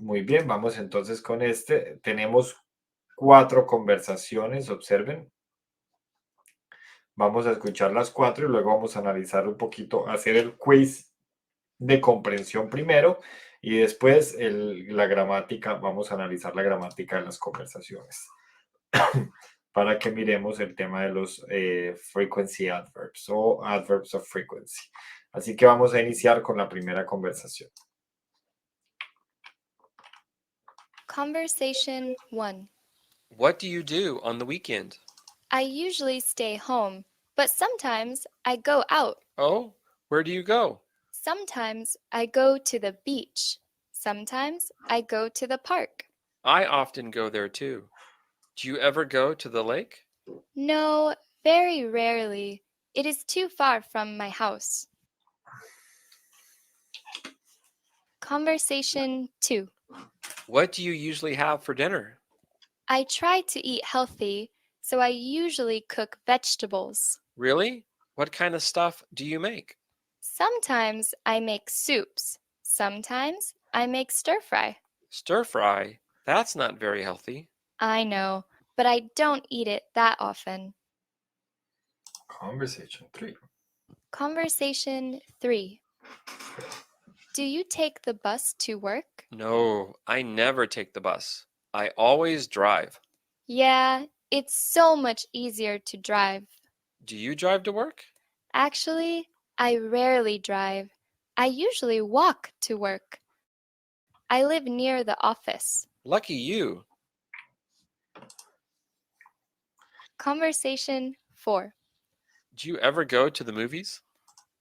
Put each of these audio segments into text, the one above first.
Muy bien, vamos entonces con este. Tenemos 4 conversaciones, observen. Vamos a escuchar las 4 y luego vamos a analizar un poquito, hacer el quiz de comprensión primero y después la gramática, vamos a analizar la gramática de las conversaciones para que miremos el tema de los frequency adverbs o adverbs of frequency. Así que vamos a iniciar con la primera conversación. Conversation 1. What do you do on the weekend? I usually stay home, but sometimes I go out. Oh, where do you go? Sometimes I go to the beach. Sometimes I go to the park. I often go there too. Do you ever go to the lake? No, very rarely. It is too far from my house. Conversation 2. What do you usually have for dinner? I try to eat healthy, so I usually cook vegetables. Really? What kind of stuff do you make? Sometimes I make soups. Sometimes I make stir fry. Stir fry? That's not very healthy. I know, but I don't eat it that often. Conversation 3. Conversation 3. Do you take the bus to work? No, I never take the bus. I always drive. Yeah, it's so much easier to drive. Do you drive to work? Actually, I rarely drive. I usually walk to work. I live near the office. Lucky you. Conversation 4. Do you ever go to the movies?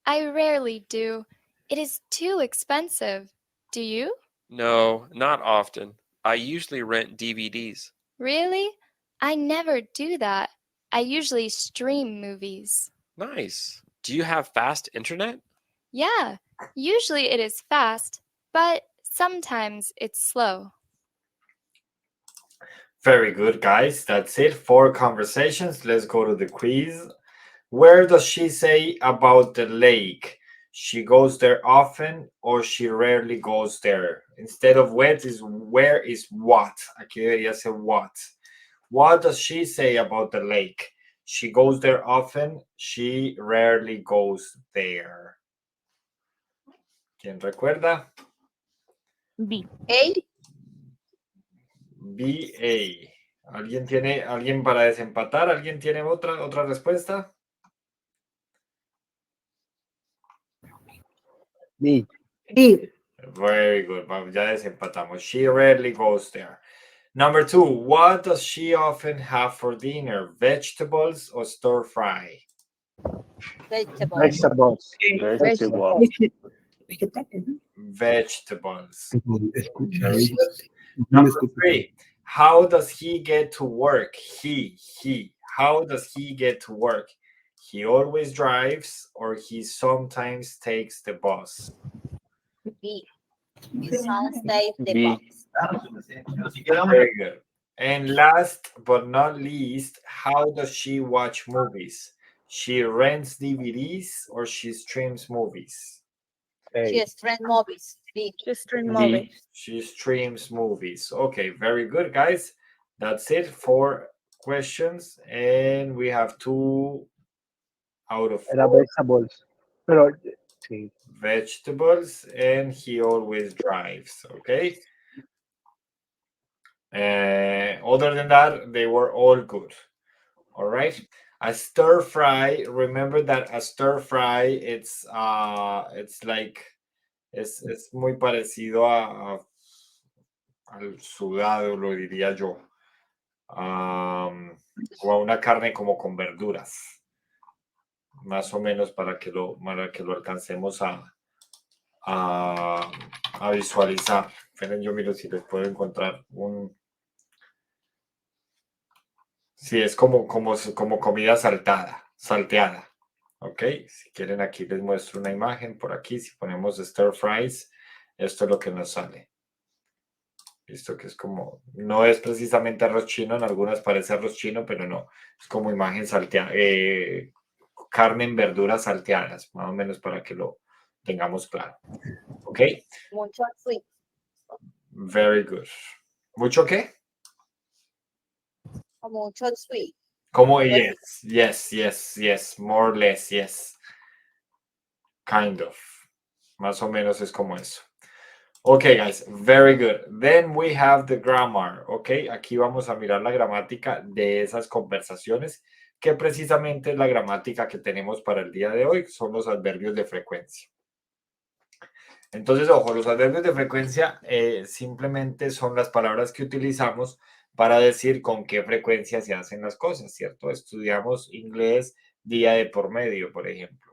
I rarely do. It is too expensive. Do you? No, not often. I usually rent DVDs. Really? I never do that. I usually stream movies. Nice. Do you have fast internet? Yeah, usually it is fast, but sometimes it's slow. Very good, guys. That's it. 4 conversations. Let's go to the quiz. Where does she say about the lake? She goes there often or she rarely goes there. Instead of where is what. Aquí debería ser what. What does she say about the lake? She goes there often. She rarely goes there. ¿Quién recuerda? B. B-A. ¿Alguien para desempatar? ¿Alguien tiene otra respuesta? B. Very good. Ya desempatamos. She rarely goes there. Number 2. What does she often have for dinner? Vegetables or stir fry? Vegetables. Vegetables. Number 3. How does he get to work? He. How does he get to work? He always drives or he sometimes takes the bus? B. Take the B. box. Very good. And last but not least, how does she watch movies? She rents DVDs or she streams movies? She streams movies. B. She streams movies. She streams movies. Okay, very good, guys. That's it for questions. And we have 2 out of 4. Era vegetables. Pero, sí. Vegetables, and he always drives. Okay. Other than that, they were all good. All right. A stir fry. Remember that a stir fry, it's like es muy parecido al sudado, lo diría yo. O a una carne como con verduras. Más o menos para que lo alcancemos a visualizar. Esperen, yo miro si les puedo encontrar un... Sí, es como comida salteada. Ok, si quieren aquí les muestro una imagen por aquí. Si ponemos stir fries, esto es lo que nos sale. Visto que es como, no es precisamente arroz chino, en algunas parece arroz chino, pero no, es como imagen salteada, carne en verduras salteadas, más o menos para que lo tengamos claro. Ok. Mucho así. Very good. ¿Mucho qué? Como short sweet. Como Algo así. yes. More or less, yes. Kind of. Más o menos es como eso. Okay, guys, very good. Then we have the grammar, okay? Aquí vamos a mirar la gramática de esas conversaciones, que precisamente es la gramática que tenemos para el día de hoy, son los adverbios de frecuencia. Entonces, ojo, los adverbios de frecuencia simplemente son las palabras que utilizamos para decir con qué frecuencia se hacen las cosas, ¿cierto? Estudiamos inglés día de por medio, por ejemplo.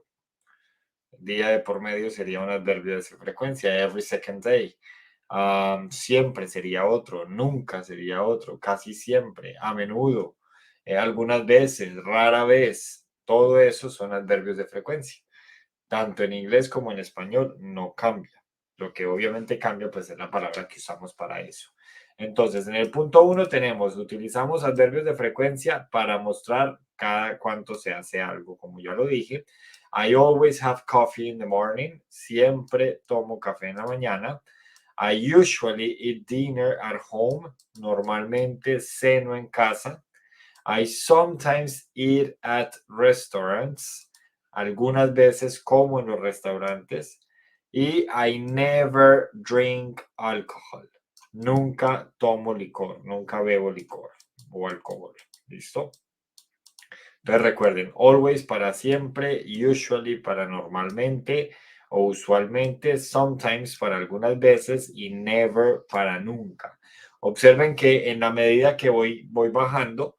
Día de por medio sería un adverbio de frecuencia, every second day. Siempre sería otro, nunca sería otro, casi siempre, a menudo, algunas veces, rara vez. Todo eso son adverbios de frecuencia. Tanto en inglés como en español no cambia. Lo que obviamente cambia pues es la palabra que usamos para eso. Entonces, en el punto 1 utilizamos adverbios de frecuencia para mostrar cada cuánto se hace algo, como ya lo dije. I always have coffee in the morning. Siempre tomo café en la mañana. I usually eat dinner at home. Normalmente ceno en casa. I sometimes eat at restaurants. Algunas veces como en los restaurantes. Y I never drink alcohol. Nunca tomo licor, nunca bebo licor o alcohol. ¿Listo? Entonces recuerden, always para siempre, usually para normalmente o usualmente, sometimes para algunas veces y never para nunca. Observen que en la medida que voy bajando,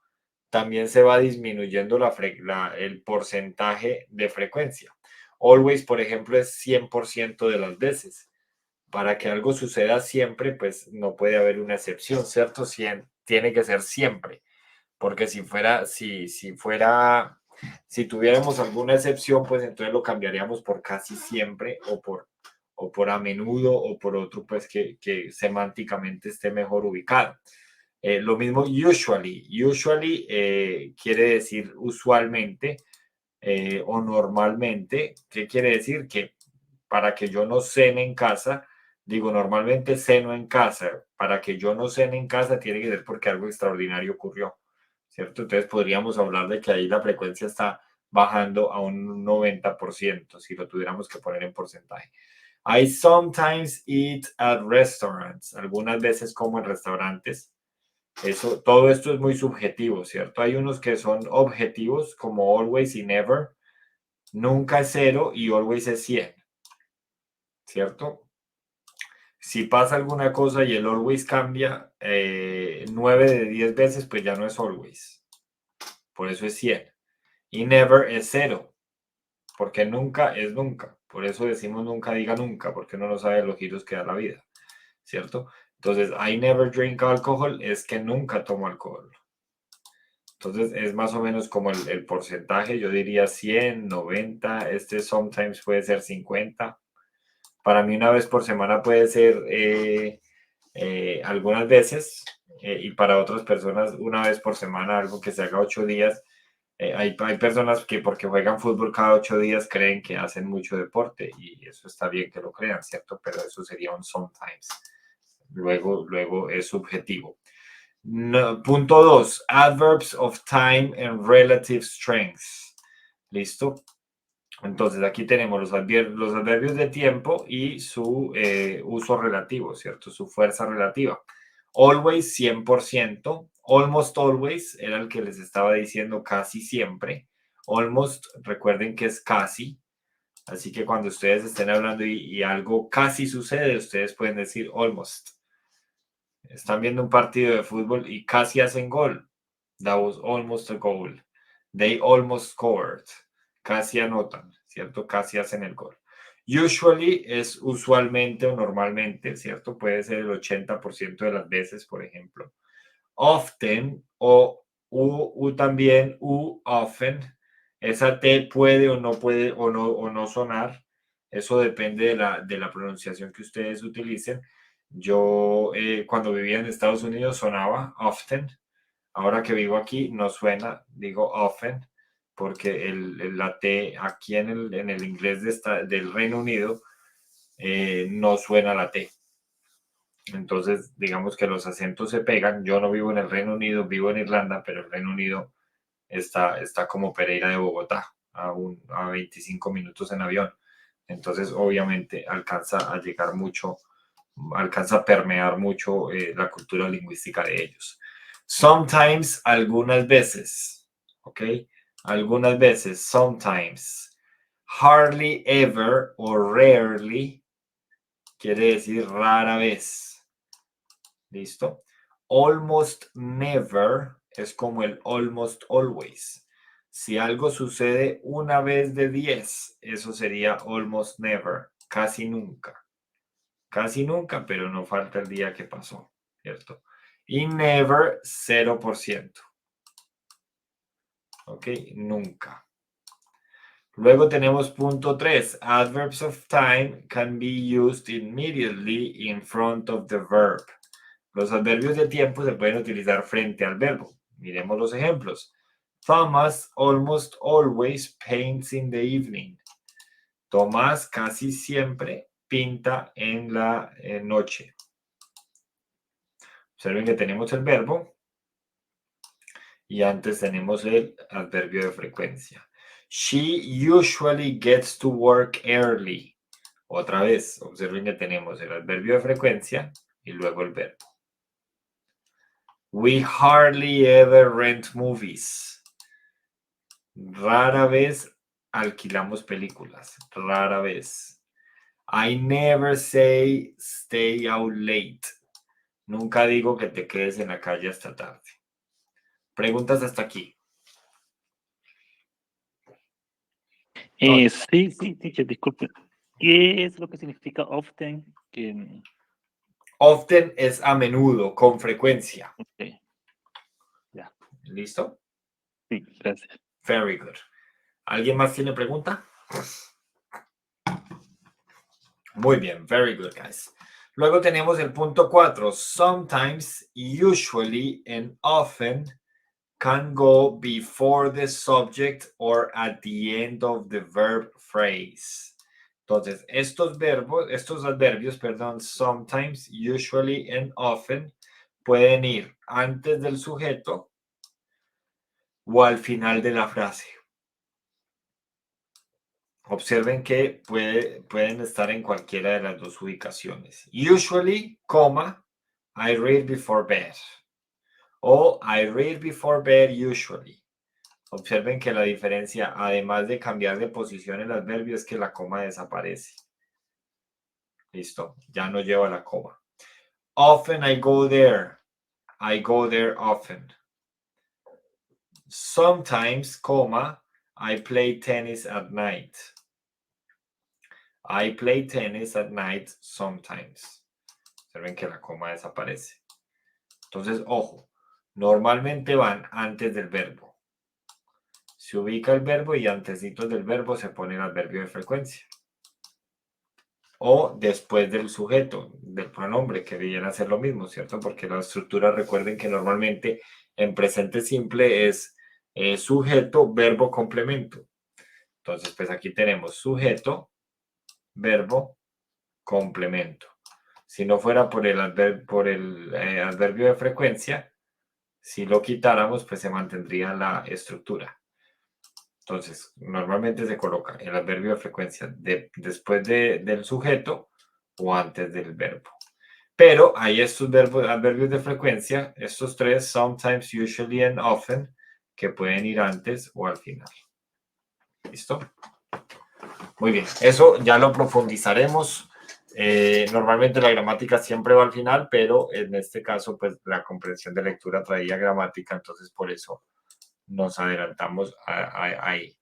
también se va disminuyendo el porcentaje de frecuencia. Always, por ejemplo, es 100% de las veces. Para que algo suceda siempre, pues no puede haber una excepción, ¿cierto? Tiene que ser siempre. Porque si tuviéramos alguna excepción, pues entonces lo cambiaríamos por casi siempre o por a menudo o por otro, pues que semánticamente esté mejor ubicado. Lo mismo usually. Usually quiere decir usualmente o normalmente. ¿Qué quiere decir? Que para que yo no cene en casa, digo, normalmente ceno en casa. Para que yo no cene en casa tiene que ser porque algo extraordinario ocurrió, ¿cierto? Entonces podríamos hablar de que ahí la frecuencia está bajando a un 90%, si lo tuviéramos que poner en porcentaje. I sometimes eat at restaurants. Algunas veces como en restaurantes. Todo esto es muy subjetivo, ¿cierto? Hay unos que son objetivos, como always y never. Nunca es 0 y always es 100, ¿cierto? Si pasa alguna cosa y el always cambia 9 de 10 veces, pues ya no es always. Por eso es 100. Y never es 0, porque nunca es nunca. Por eso decimos nunca diga nunca, porque uno no sabe los giros que da la vida, ¿cierto? Entonces, I never drink alcohol es que nunca tomo alcohol. Entonces, es más o menos como el porcentaje, yo diría 100, 90, sometimes puede ser 50. Para mí una vez por semana puede ser algunas veces y para otras personas una vez por semana, algo que se haga 8 días. Hay personas que porque juegan fútbol cada 8 días creen que hacen mucho deporte y eso está bien que lo crean, ¿cierto? Pero eso sería un sometimes. Luego es subjetivo. No, punto 2. Adverbs of time and relative strength. ¿Listo? Entonces aquí tenemos los adverbios de tiempo y su uso relativo, ¿cierto? Su fuerza relativa. Always, 100%. Almost always era el que les estaba diciendo casi siempre. Almost, recuerden que es casi. Así que cuando ustedes estén hablando y algo casi sucede, ustedes pueden decir almost. Están viendo un partido de fútbol y casi hacen gol. That was almost a goal. They almost scored. Casi anotan, ¿cierto? Casi hacen el gol. Usually es usualmente o normalmente, ¿cierto? Puede ser el 80% de las veces, por ejemplo. Often o también often. Esa T puede o no puede o no sonar. Eso depende de la pronunciación que ustedes utilicen. Yo cuando vivía en Estados Unidos sonaba often. Ahora que vivo aquí no suena, digo often, porque la T aquí en el inglés del Reino Unido no suena la T. Entonces, digamos que los acentos se pegan. Yo no vivo en el Reino Unido, vivo en Irlanda, pero el Reino Unido está como Pereira de Bogotá, a 25 minutos en avión. Entonces, obviamente, alcanza a llegar mucho, alcanza a permear mucho la cultura lingüística de ellos. Sometimes, algunas veces, ¿ok? Algunas veces, sometimes. Hardly ever o rarely quiere decir rara vez. ¿Listo? Almost never es como el almost always. Si algo sucede una vez de 10, eso sería almost never, casi nunca. Casi nunca, pero no falta el día que pasó, ¿cierto? Y never, 0%. ¿Ok? Nunca. Luego tenemos punto 3. Adverbs of time can be used immediately in front of the verb. Los adverbios de tiempo se pueden utilizar frente al verbo. Miremos los ejemplos. Thomas almost always paints in the evening. Tomás casi siempre pinta en la noche. Observen que tenemos el verbo y antes tenemos el adverbio de frecuencia. She usually gets to work early. Otra vez, observen que tenemos el adverbio de frecuencia y luego el verbo. We hardly ever rent movies. Rara vez alquilamos películas. Rara vez. I never say stay out late. Nunca digo que te quedes en la calle hasta tarde. Preguntas hasta aquí. Sí, teacher, disculpe. ¿Qué es lo que significa often? Often es a menudo, con frecuencia. Ok, ¿Listo? sí, gracias. Very good. ¿Alguien más tiene pregunta? Muy bien, very good, guys. Luego tenemos el punto 4. Sometimes, usually, and often can go before the subject or at the end of the verb phrase. Entonces, estos adverbios, sometimes, usually, and often, pueden ir antes del sujeto o al final de la frase. Observen que pueden estar en cualquiera de las dos ubicaciones. Usually, I read before bed. O I read before bed usually. Observen que la diferencia, además de cambiar de posición el adverbio, es que la coma desaparece. Listo, ya no lleva la coma. Often I go there. I go there often. Sometimes, I play tennis at night. I play tennis at night sometimes. Observen que la coma desaparece. Entonces, ojo, normalmente van antes del verbo. Se ubica el verbo y antesito del verbo se pone el adverbio de frecuencia. O después del sujeto, del pronombre, que viene a ser lo mismo, ¿cierto? Porque la estructura, recuerden que normalmente en presente simple es sujeto, verbo, complemento. Entonces, pues aquí tenemos sujeto, verbo, complemento. Si no fuera por el adverbio de frecuencia, si lo quitáramos, pues se mantendría la estructura. Entonces, normalmente se coloca el adverbio de frecuencia después del sujeto o antes del verbo. Pero hay estos adverbios de frecuencia, estos tres, sometimes, usually, and often, que pueden ir antes o al final. ¿Listo? Muy bien, eso ya lo profundizaremos. Normalmente la gramática siempre va al final, pero en este caso, pues la comprensión de lectura traía gramática, entonces por eso nos adelantamos ahí.